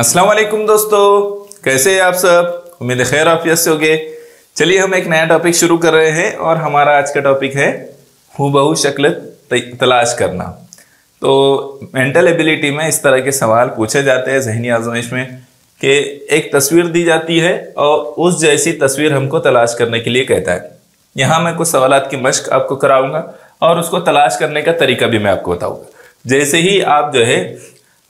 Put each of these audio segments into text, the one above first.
अस्सलाम वालेकुम दोस्तों, कैसे हैं आप सब। उम्मीद है खैर आफियत से होंगे। चलिए हम एक नया टॉपिक शुरू कर रहे हैं और हमारा आज का टॉपिक है हूबहू शक्ल तलाश करना। तो मेंटल एबिलिटी में इस तरह के सवाल पूछे जाते हैं ज़हनी आजमाइश में कि एक तस्वीर दी जाती है और उस जैसी तस्वीर हमको तलाश करने के लिए कहता है। यहाँ मैं कुछ सवालात की मश्क आपको कराऊंगा और उसको तलाश करने का तरीका भी मैं आपको बताऊंगा। जैसे ही आप जो है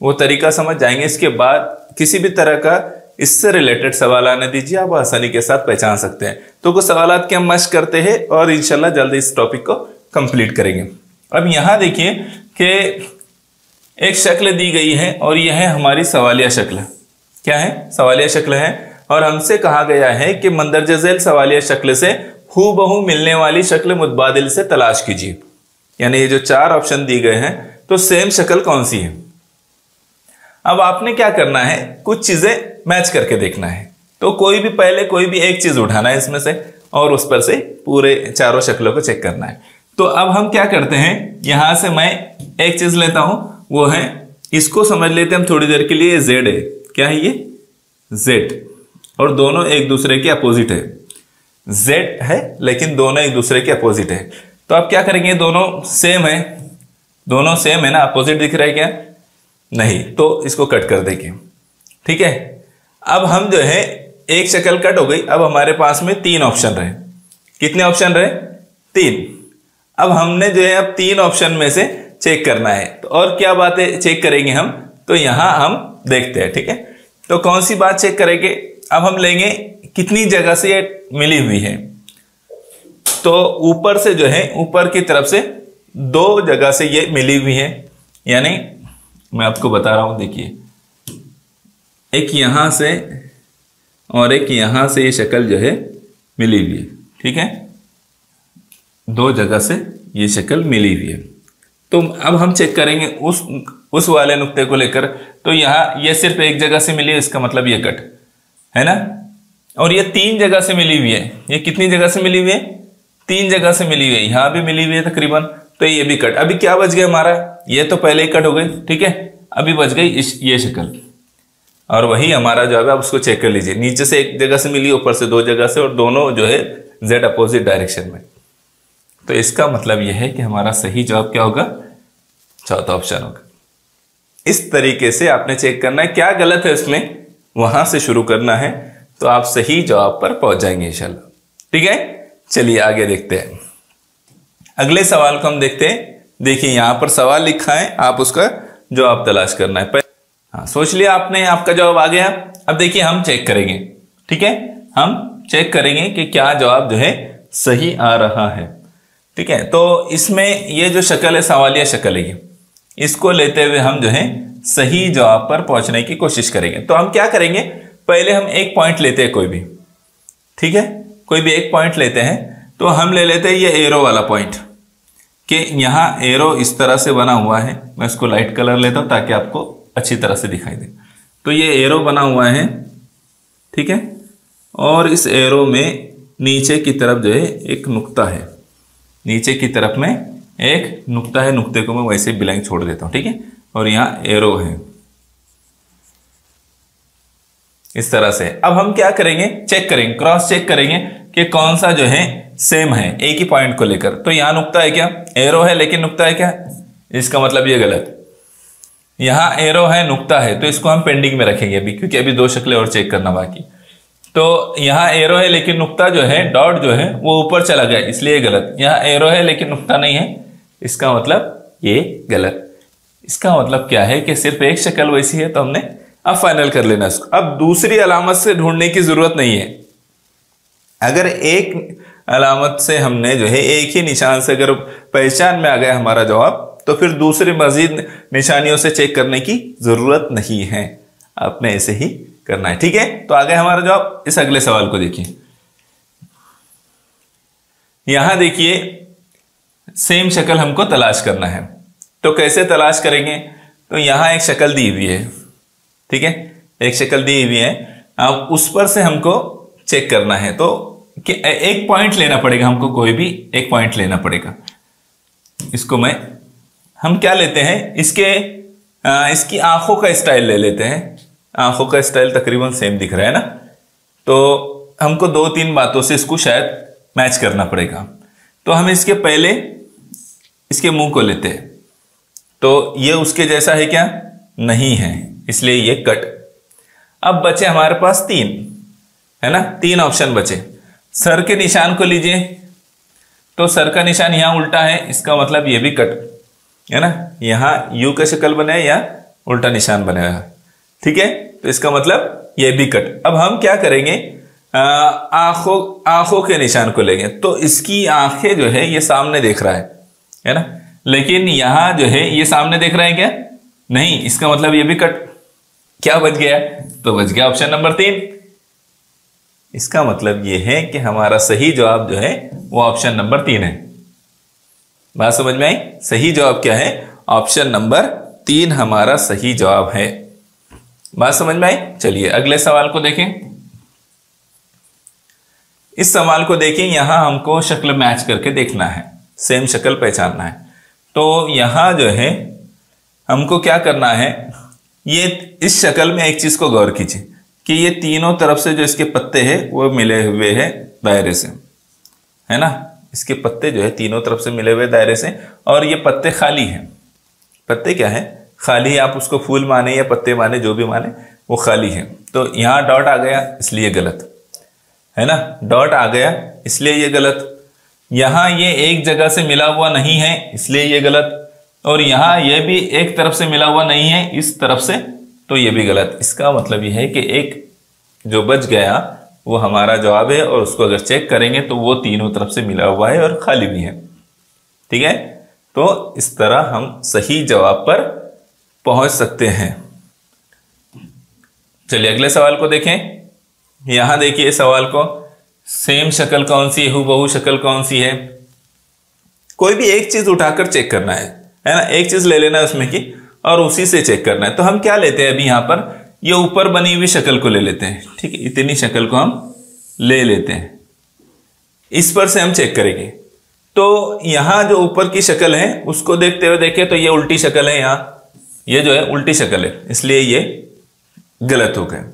वो तरीका समझ जाएंगे, इसके बाद किसी भी तरह का इससे रिलेटेड सवाल आने दीजिए, आप आसानी के साथ पहचान सकते हैं। तो कुछ सवालात की हम मश्क करते हैं और इंशाल्लाह जल्दी इस टॉपिक को कंप्लीट करेंगे। अब यहाँ देखिए कि एक शक्ल दी गई है और यह है हमारी सवालिया शक्ल। क्या है? सवालिया शक्ल है और हमसे कहा गया है कि मंदरजा झैल सवालिया शक्ल से हूबहू मिलने वाली शक्ल मुतबादिल से तलाश कीजिए। यानी ये जो चार ऑप्शन दिए गए हैं तो सेम शक्ल कौन सी है। अब आपने क्या करना है, कुछ चीजें मैच करके देखना है। तो कोई भी एक चीज उठाना है इसमें से और उस पर से पूरे चारों शक्लों को चेक करना है। तो अब हम क्या करते हैं, यहां से मैं एक चीज लेता हूं, वो है इसको समझ लेते हैं हम थोड़ी देर के लिए। जेड है, क्या है ये? जेड। और दोनों एक दूसरे के अपोजिट है। जेड है लेकिन दोनों एक दूसरे के अपोजिट है। तो आप क्या करेंगे, दोनों सेम है, दोनों सेम है ना, अपोजिट दिख रहा है क्या? नहीं, तो इसको कट कर देंगे। ठीक है, अब हम जो है एक शक्ल कट हो गई। अब हमारे पास में तीन ऑप्शन रहे। कितने ऑप्शन रहे? तीन। अब हमने जो है अब तीन ऑप्शन में से चेक करना है। तो और क्या बातें चेक करेंगे हम, तो यहां हम देखते हैं। ठीक है, तो कौन सी बात चेक करेंगे, अब हम लेंगे कितनी जगह से ये मिली हुई है। तो ऊपर से जो है, ऊपर की तरफ से दो जगह से ये मिली हुई है। यानी मैं आपको बता रहा हूं, देखिए एक यहां से और एक यहां से ये शक्ल जो है मिली हुई है। ठीक है, दो जगह से ये शक्ल मिली हुई है। तो अब हम चेक करेंगे उस वाले नुक्ते को लेकर। तो यहां ये सिर्फ एक जगह से मिली है, इसका मतलब ये कट है ना। और ये तीन जगह से मिली हुई है। ये कितनी जगह से मिली हुई है? तीन जगह से मिली हुई है। यहां भी मिली हुई है तकरीबन, तो ये भी कट। अभी क्या बच गया हमारा, ये तो पहले ही कट हो गई। ठीक है, अभी बच गई ये शक्ल। और वही हमारा जो है, आप उसको चेक कर लीजिए। नीचे से एक जगह से मिली, ऊपर से दो जगह से, और दोनों जो है जेड अपोजिट डायरेक्शन में। तो इसका मतलब यह है कि हमारा सही जवाब क्या होगा? चौथा ऑप्शन होगा। इस तरीके से आपने चेक करना है, क्या गलत है इसमें, वहां से शुरू करना है, तो आप सही जवाब पर पहुंच जाएंगे इंशाल्लाह। ठीक है, चलिए आगे देखते हैं। अगले सवाल को हम देखते हैं। देखिए यहां पर सवाल लिखा है, आप उसका जवाब तलाश करना है। हाँ, सोच लिया आपने, आपका जवाब आ गया। अब देखिए हम चेक करेंगे। ठीक है, हम चेक करेंगे कि क्या जवाब जो है सही आ रहा है। ठीक है, तो इसमें ये जो शक्ल है सवालिया शक्ल है, इसको लेते हुए हम जो है सही जवाब पर पहुंचने की कोशिश करेंगे। तो हम क्या करेंगे, पहले हम एक पॉइंट लेते हैं कोई भी। ठीक है, कोई भी एक पॉइंट लेते हैं। तो हम ले लेते हैं ये एरो वाला पॉइंट, कि यहां एरो इस तरह से बना हुआ है। मैं इसको लाइट कलर लेता हूं ताकि आपको अच्छी तरह से दिखाई दे। तो ये एरो बना हुआ है, ठीक है, और इस एरो में नीचे की तरफ जो है एक नुक्ता है। नीचे की तरफ में एक नुक्ता है, नुक्ते को मैं वैसे ब्लैंक छोड़ देता हूं। ठीक है, और यहां एरो है इस तरह से। अब हम क्या करेंगे, चेक करेंगे, क्रॉस चेक करेंगे कि कौन सा जो है सेम है एक ही पॉइंट को लेकर। तो यहां नुक्ता है क्या? एरो है लेकिन नुक्ता है क्या? इसका मतलब ये गलत। यहां एरो है, नुक्ता है, तो इसको हम पेंडिंग में रखेंगे अभी, क्योंकि अभी दो शक्लें और चेक करना बाकी। तो यहां एरो है लेकिन नुक्ता जो है, डॉट जो है वो ऊपर चला गया, इसलिए गलत। यहां एरो है लेकिन नुक्ता नहीं है, इसका मतलब ये गलत। इसका मतलब क्या है कि सिर्फ एक शक्ल वैसी है, तो हमने अब फाइनल कर लेना इसको। अब दूसरी अलामत से ढूंढने की जरूरत नहीं है। अगर एक अलामत से हमने जो है, एक ही निशान से अगर पहचान में आ गया हमारा जवाब, तो फिर दूसरी मजीद निशानियों से चेक करने की जरूरत नहीं है, आपने ऐसे ही करना है। ठीक है, तो आ गया हमारा जवाब। इस अगले सवाल को देखिए। यहां देखिए सेम शक्ल हमको तलाश करना है। तो कैसे तलाश करेंगे, तो यहां एक शक्ल दी हुई है। ठीक है, एक शक्ल दी हुई है, अब उस पर से हमको चेक करना है। तो कि एक पॉइंट लेना पड़ेगा हमको, कोई भी एक पॉइंट लेना पड़ेगा। इसको हम क्या लेते हैं, इसकी आंखों का स्टाइल ले लेते हैं। आंखों का स्टाइल तकरीबन सेम दिख रहा है ना, तो हमको 2-3 बातों से इसको शायद मैच करना पड़ेगा। तो हम इसके पहले इसके मुंह को लेते हैं, तो ये उसके जैसा है क्या? नहीं है, इसलिए ये कट। अब बचे हमारे पास 3, है ना, 3 ऑप्शन बचे। सर के निशान को लीजिए, तो सर का निशान यहां उल्टा है, इसका मतलब ये भी कट है ना, यहां यू का शक्ल बना है या उल्टा निशान बना है, ठीक है, तो इसका मतलब ये भी कट। अब हम क्या करेंगे, आंखों के निशान को लेंगे, तो इसकी आंखें जो है ये सामने देख रहा है ना, लेकिन यहां जो है ये सामने देख रहा है क्या? नहीं, इसका मतलब ये भी कट। क्या बच गया? तो बच गया ऑप्शन नंबर 3। इसका मतलब ये है कि हमारा सही जवाब जो है वो ऑप्शन नंबर 3 है। बात समझ में आई? सही जवाब क्या है? ऑप्शन नंबर 3 हमारा सही जवाब है। बात समझ में आई? चलिए अगले सवाल को देखें। इस सवाल को देखें, यहां हमको शक्ल मैच करके देखना है, सेम शक्ल पहचानना है। तो यहां जो है हमको क्या करना है, ये इस शक्ल में एक चीज को गौर कीजिए कि ये तीनों तरफ से जो इसके पत्ते हैं वो मिले हुए हैं दायरे से, है ना, इसके पत्ते जो है तीनों तरफ से मिले हुए दायरे से, और ये पत्ते खाली हैं। पत्ते क्या है? खाली है। आप उसको फूल माने या पत्ते माने, जो भी माने, वो खाली है। तो यहां डॉट आ गया इसलिए गलत, है ना, डॉट आ गया इसलिए ये गलत। यहां ये एक जगह से मिला हुआ नहीं है इसलिए ये गलत, और यहां ये भी एक तरफ से मिला हुआ नहीं है इस तरफ से, तो ये भी गलत। इसका मतलब ये है कि एक जो बच गया वो हमारा जवाब है, और उसको अगर चेक करेंगे तो वो तीनों तरफ से मिला हुआ है और खाली भी है, ठीक है। तो इस तरह हम सही जवाब पर पहुंच सकते हैं। चलिए अगले सवाल को देखें। यहां देखिए सवाल को, सेम शक्ल कौन सी है, हूबहू शक्ल कौन सी है। कोई भी एक चीज उठाकर चेक करना है ना, एक चीज ले लेना है उसमें की और उसी से चेक करना है। तो हम क्या लेते हैं अभी यहां पर, ये ऊपर बनी हुई शक्ल को ले लेते हैं, ठीक है, इतनी शक्ल को हम ले लेते हैं, इस पर से हम चेक करेंगे। तो यहां जो ऊपर की शक्ल है उसको देखते हुए देखें तो ये उल्टी शक्ल है, यहां ये जो है उल्टी शक्ल है, इसलिए ये गलत हो गए।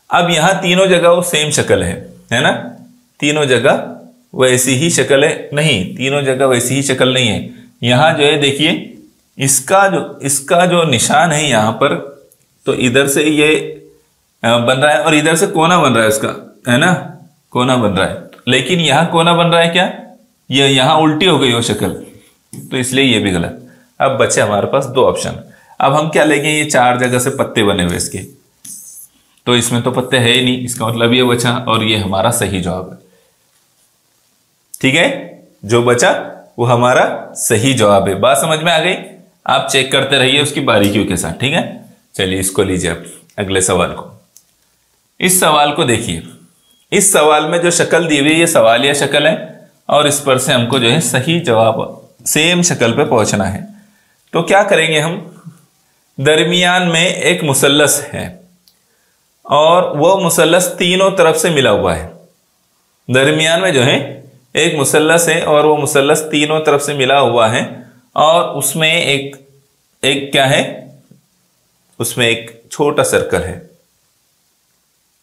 अब यहां तीनों जगह वो सेम शक्ल है ना, तीनों जगह वैसी ही शक्ल है, नहीं, तीनों जगह वैसी ही शक्ल नहीं है। यहां जो है देखिए इसका जो निशान है यहां पर, तो इधर से ये बन रहा है और इधर से कोना बन रहा है उसका, है ना, कोना बन रहा है, लेकिन यहां कोना बन रहा है क्या, ये यहां उल्टी हो गई वो शक्ल, तो इसलिए ये भी गलत। अब बचे हमारे पास 2 ऑप्शन। अब हम क्या लेंगे, ये 4 जगह से पत्ते बने हुए इसके, तो इसमें तो पत्ते है ही नहीं, इसका मतलब ये बचा और ये हमारा सही जवाब है, ठीक है, जो बचा वो हमारा सही जवाब है। बात समझ में आ गई? आप चेक करते रहिए उसकी बारीकियों के साथ, ठीक है। चलिए इसको लीजिए अब अगले सवाल को। इस सवाल को देखिए, इस सवाल में जो शक्ल दी हुई है ये सवालिया शक्ल है, और इस पर से हमको जो है सही जवाब सेम शक्ल पे पहुंचना है। तो क्या करेंगे हम, दरमियान में एक मुसल्लस है और वो मुसल्लस तीनों तरफ से मिला हुआ है। दरमियान में जो है एक मुसल्लस है और वो मुसल्लस तीनों तरफ से मिला हुआ है, और उसमें एक क्या है, उसमें एक छोटा सर्कल है,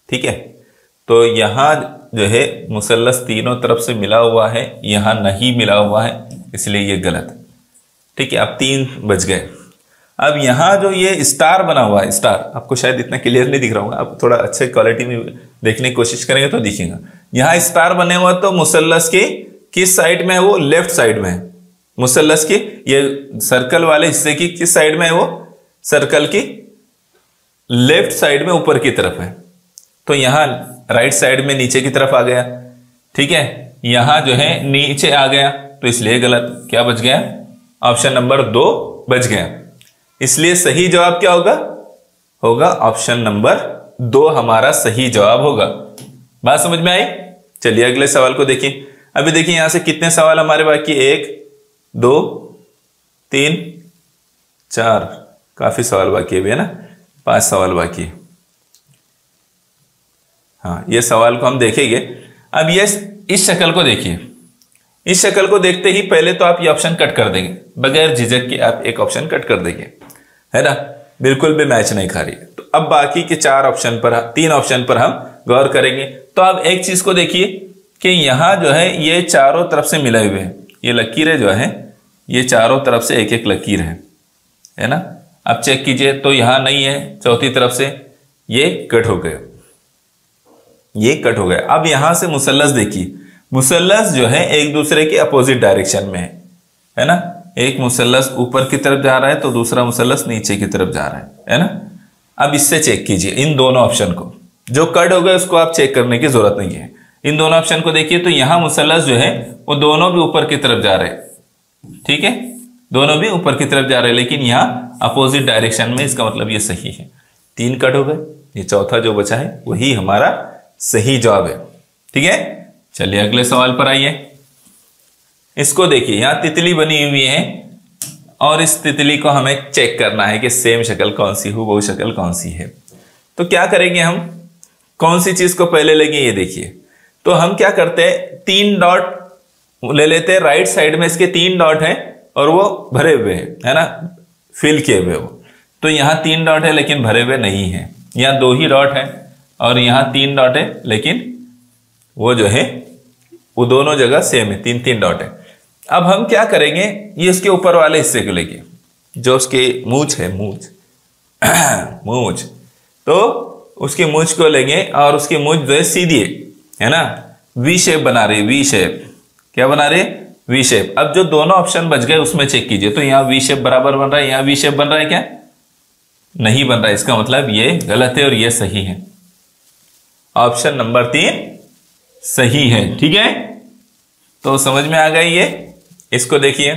ठीक है। तो यहां जो है मुसल्लस तीनों तरफ से मिला हुआ है, यहां नहीं मिला हुआ है, इसलिए ये गलत, ठीक है। अब 3 बच गए। अब यहां जो ये स्टार बना हुआ है, स्टार आपको शायद इतना क्लियर नहीं दिख रहा होगा, आप थोड़ा अच्छे क्वालिटी में देखने की कोशिश करेंगे तो दिखेगा। यहां स्टार बने हुआ, तो मुसल्लस के किस साइड में है वो, लेफ्ट साइड में है। मुसल्लस के ये सर्कल वाले हिस्से की किस साइड में है वो, सर्कल की लेफ्ट साइड में ऊपर की तरफ है। तो यहां राइट साइड में नीचे की तरफ आ गया, ठीक है, यहां जो है नीचे आ गया, तो इसलिए गलत। क्या बच गया, ऑप्शन नंबर 2 बच गया, इसलिए सही जवाब क्या होगा ऑप्शन नंबर 2 हमारा सही जवाब होगा। बात समझ में आई? चलिए अगले सवाल को देखिए। अभी देखिए यहां से कितने सवाल हमारे बाकी, 1 2 3 4, काफी सवाल बाकी है, ना 5 सवाल बाकी है। हाँ, ये सवाल को हम देखेंगे। अब ये इस शक्ल को देखिए, इस शक्ल को देखते ही पहले तो आप ये ऑप्शन कट कर देंगे, बगैर झिझक के आप एक ऑप्शन कट कर देंगे, है ना। बिल्कुल भी मैच नहीं खा रही है। तो अब बाकी के 3 ऑप्शन पर हम गौर करेंगे। तो अब एक चीज को देखिए कि यहाँ जो है ये चारों तरफ से मिले हुए हैं, ये लकीरें जो है ये चारों तरफ से एक एक लकीर है ना। अब चेक कीजिए तो यहाँ नहीं है, चौथी तरफ से ये कट हो गए, ये कट हो गया। अब यहां से मुसल्लस देखिए, मुसल्लस जो है एक दूसरे के अपोजिट डायरेक्शन में है ना। एक मुसल्लस ऊपर की तरफ जा रहा है तो दूसरा मुसल्लस नीचे की तरफ जा रहा है ना। अब इससे चेक कीजिए इन दोनों ऑप्शन को, जो कट हो गए उसको आप चेक करने की जरूरत नहीं है। इन दोनों ऑप्शन को देखिए तो यहां मुसल्लस जो है वो दोनों भी ऊपर की तरफ जा रहे हैं, ठीक है, दोनों भी ऊपर की तरफ जा रहे हैं, लेकिन यहाँ अपोजिट डायरेक्शन में, इसका मतलब ये सही है। 3 कट हो गए, ये चौथा जो बचा है वही हमारा सही जवाब है, ठीक है। चलिए अगले सवाल पर आइए। इसको देखिए, यहां तितली बनी हुई है और इस तितली को हमें चेक करना है कि सेम शक्ल कौन सी, हूबहू शक्ल कौन सी है। तो क्या करेंगे हम, कौन सी चीज को पहले लेंगे, ये देखिए। तो हम क्या करते हैं, 3 डॉट ले लेते हैं, राइट साइड में इसके 3 डॉट हैं और वो भरे हुए हैं, है ना, फिल किए हुए वो। तो यहाँ 3 डॉट है लेकिन भरे हुए नहीं है, यहाँ 2 ही डॉट है और यहाँ 3 डॉट है, लेकिन वो जो है वो दोनों जगह सेम है, 3 डॉट है। अब हम क्या करेंगे, ये इसके ऊपर वाले हिस्से को लेंगे, जो उसके मूंछ है, मूंछ, तो उसकी मूंछ को लेंगे और उसकी मूंछ जो है सीधी है ना, वी शेप बना रही है, वी शेप, क्या बना रही है, वी शेप। अब जो दोनों ऑप्शन बच गए उसमें चेक कीजिए, तो यहाँ वी शेप बराबर बन रहा है, यहाँ वी शेप बन रहा है क्या, नहीं बन रहा है। इसका मतलब ये गलत है और ये सही है। ऑप्शन नंबर 3 सही है, ठीक है। तो समझ में आ गई ये। इसको देखिए,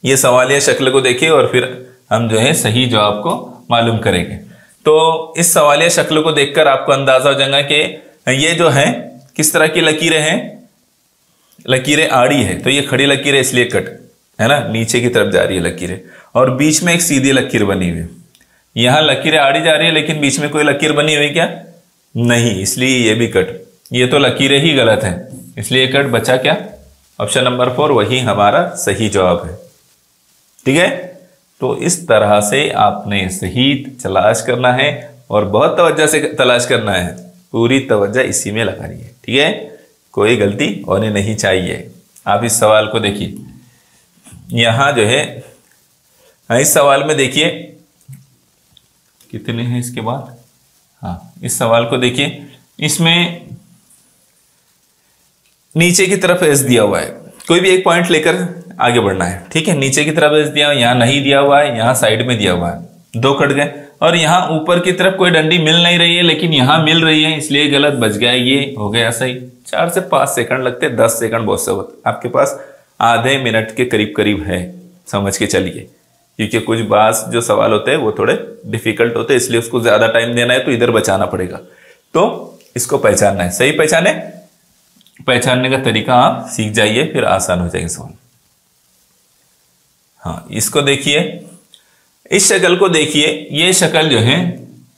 ये सवालिया शक्ल को देखिए और फिर हम जो है सही जवाब को मालूम करेंगे। तो इस सवालिया शक्ल को देखकर आपको अंदाजा हो जाएगा कि ये जो है किस तरह की लकीरें हैं, लकीरें आड़ी है, तो ये खड़ी लकीर है इसलिए कट है ना, नीचे की तरफ जा रही है लकीरें, और बीच में एक सीधी लकीर बनी हुई है। यहां लकीरें आड़ी जा रही है लेकिन बीच में कोई लकीर बनी हुई क्या, नहीं, इसलिए ये भी कट। ये तो लकीरें ही गलत है इसलिए कट बचा क्या, ऑप्शन नंबर 4 वही हमारा सही जवाब है, ठीक है। तो इस तरह से आपने सही तलाश करना है और बहुत तवज्जो से तलाश करना है, पूरी तवज्जो इसी में लगानी है, ठीक है, कोई गलती होने नहीं चाहिए। आप इस सवाल को देखिए, यहां जो है इस सवाल में देखिए कितने हैं इसके बाद, हाँ इस सवाल को देखिए, इसमें नीचे की तरफ एस दिया हुआ है, कोई भी एक पॉइंट लेकर आगे बढ़ना है, ठीक है। नीचे की तरफ एस दिया, यहाँ नहीं दिया हुआ है, यहाँ साइड में दिया हुआ है, 2 कट गए। और यहाँ ऊपर की तरफ कोई डंडी मिल नहीं रही है लेकिन यहाँ मिल रही है इसलिए गलत बच गया, ये हो गया सही। 4 से 5 सेकंड लगते, 10 सेकंड बहुत से होते, आपके पास आधे मिनट के करीब करीब है, समझ के चलिए, क्योंकि कुछ बात जो सवाल होते हैं वो थोड़े डिफिकल्ट होते हैं इसलिए उसको ज्यादा टाइम देना है तो इधर बचाना पड़ेगा। तो इसको पहचानना है, सही पहचानने का तरीका आप सीख जाइए, फिर आसान हो जाएगा सवाल। हाँ इसको देखिए, इस शक्ल को देखिए, ये शक्ल जो है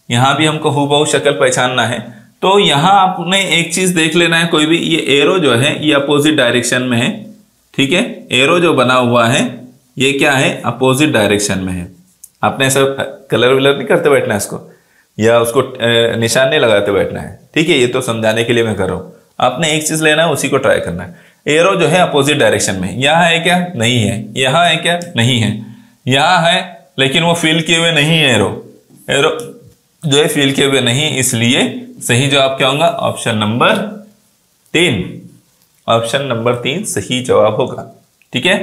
यहां भी हमको हूबहू शक्ल पहचानना है। तो यहां आपने एक चीज देख लेना है, कोई भी ये एरो जो है ये अपोजिट डायरेक्शन में है, ठीक है। एरो जो बना हुआ है ये क्या है, अपोजिट डायरेक्शन में है। आपने ऐसा कलर वलर नहीं करते बैठना है इसको, या उसको निशान नहीं लगाते बैठना है, ठीक है। ये तो समझाने के लिए मैं कर रहा हूं, आपने एक चीज लेना है उसी को ट्राई करना है। एरो जो है अपोजिट डायरेक्शन में, यहां है क्या, नहीं है, यहां है क्या, नहीं है, यहां है लेकिन वो फिल किए हुए नहीं है, एरो जो है फिल किए हुए नहीं, इसलिए सही जवाब क्या होगा, ऑप्शन नंबर 3, ऑप्शन नंबर 3 सही जवाब होगा, ठीक है।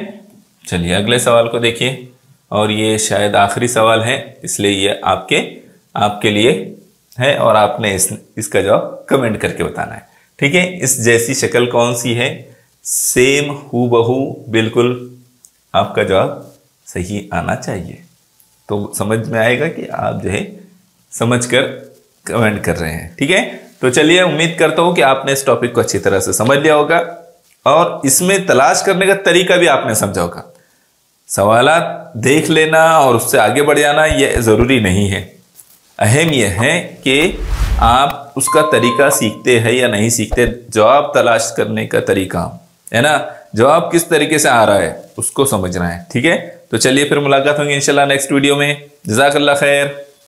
चलिए अगले सवाल को देखिए, और ये शायद आखिरी सवाल है इसलिए ये आपके लिए है और आपने इसका जवाब कमेंट करके बताना है, ठीक है। इस जैसी शक्ल कौन सी है, सेम हूबहू बिल्कुल, आपका जवाब सही आना चाहिए। तो समझ में आएगा कि आप जो है समझकर कमेंट कर रहे हैं, ठीक है। तो चलिए उम्मीद करता हूं कि आपने इस टॉपिक को अच्छी तरह से समझ लिया होगा और इसमें तलाश करने का तरीका भी आपने समझा होगा। सवालात देख लेना और उससे आगे बढ़ जाना ये जरूरी नहीं है, अहम यह है कि आप उसका तरीका सीखते हैं या नहीं सीखते, जवाब तलाश करने का तरीका है ना, जवाब किस तरीके से आ रहा है उसको समझना है, ठीक है। तो चलिए फिर मुलाकात होंगी इंशाल्लाह नेक्स्ट वीडियो में। जज़ाकल्लाह खैर।